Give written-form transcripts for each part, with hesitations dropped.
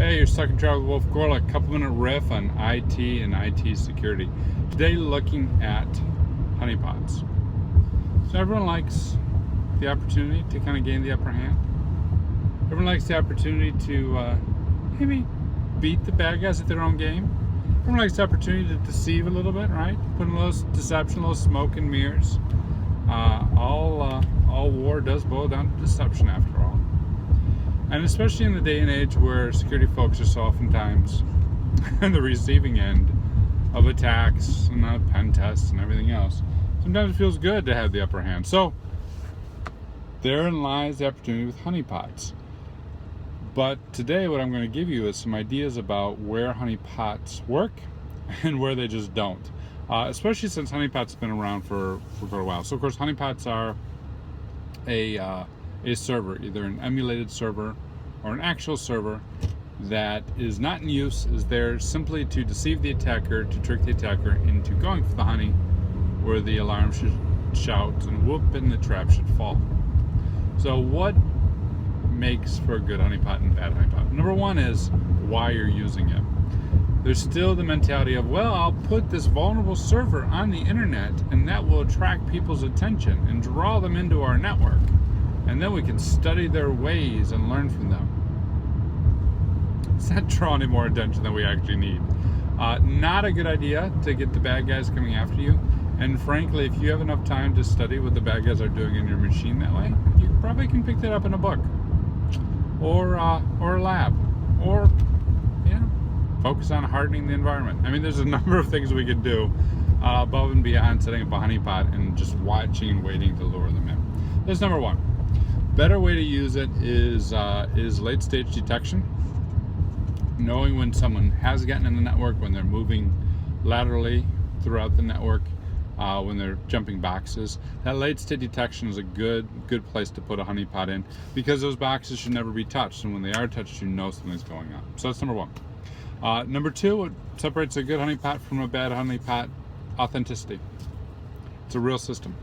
Hey, you're stuck in Travel with Wolf Gorla. A couple-minute riff on IT and IT security. Today, looking at honeypots. So everyone likes the opportunity to kind of gain the upper hand. Everyone likes the opportunity to maybe beat the bad guys at their own game. Everyone likes the opportunity to deceive a little bit, right? Put in a little deception, a little smoke and mirrors. All war does boil down to deception, after all. And especially in the day and age where security folks are so oftentimes on the receiving end of attacks and pen tests and everything else, sometimes it feels good to have the upper hand. So therein lies the opportunity with honeypots. But today what I'm going to give you is some ideas about where honeypots work and where they just don't. Especially since honeypots have been around for quite a while. So of course honeypots are a server, either an emulated server or an actual server that is not in use, is there simply to deceive the attacker, to trick the attacker into going for the honey where the alarm should shout and whoop and the trap should fall. So what makes for a good honeypot and bad honeypot? Number one is why you're using it. There's still the mentality of, well, I'll put this vulnerable server on the internet and that will attract people's attention and draw them into our network. And then we can study their ways and learn from them. It's not drawing any more attention than we actually need. Not a good idea to get the bad guys coming after you. And frankly, if you have enough time to study what the bad guys are doing in your machine that way, you probably can pick that up in a book. Or a lab. Or, focus on hardening the environment. I mean, there's a number of things we could do above and beyond setting up a honeypot and just watching and waiting to lure them in. That's number one. Better way to use it is late stage detection. Knowing when someone has gotten in the network, when they're moving laterally throughout the network, when they're jumping boxes. That late stage detection is a good place to put a honeypot in, because those boxes should never be touched, and when they are touched, you know something's going on. So that's number one. Number two, what separates a good honeypot from a bad honeypot? Authenticity. It's a real system.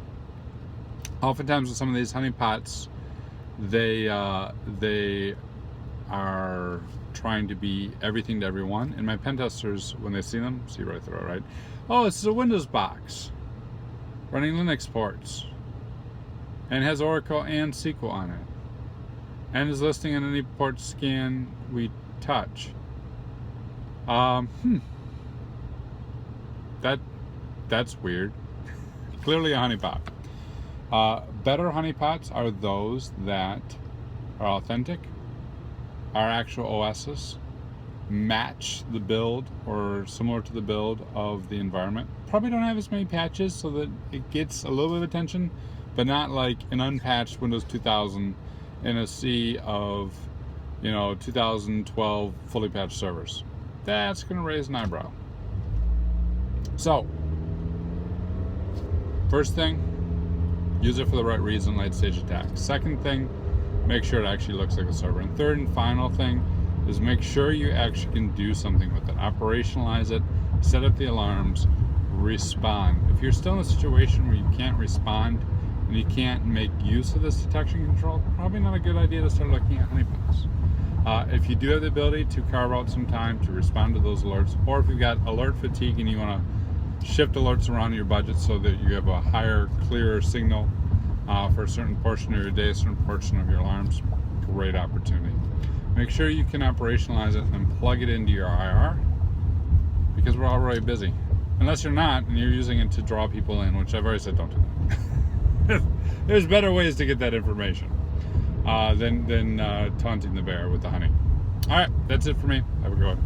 Oftentimes with some of these honeypots, they are trying to be everything to everyone. And my pen testers, when they see them, see right through it, right? Oh, this is a Windows box running Linux ports and has Oracle and SQL on it and is listing on any port scan we touch. That's weird. Clearly a honeypot. Better honeypots are those that are authentic, are actual OSs, match the build or similar to the build of the environment. Probably don't have as many patches so that it gets a little bit of attention, but not like an unpatched Windows 2000 in a sea of 2012 fully patched servers. That's going to raise an eyebrow. So, first thing, use it for the right reason, late stage attack. Second thing, make sure it actually looks like a server. And third and final thing is make sure you actually can do something with it. Operationalize it, set up the alarms, respond. If you're still in a situation where you can't respond and you can't make use of this detection control, probably not a good idea to start looking at honeypots. If you do have the ability to carve out some time to respond to those alerts, or if you've got alert fatigue and you want to shift alerts around in your budget so that you have a higher, clearer signal for a certain portion of your day, a certain portion of your alarms, great opportunity. Make sure you can operationalize it and plug it into your IR, because we're all really busy. Unless you're not and you're using it to draw people in, which I've already said don't do that. There's better ways to get that information than taunting the bear with the honey. All right, that's it for me. Have a good one.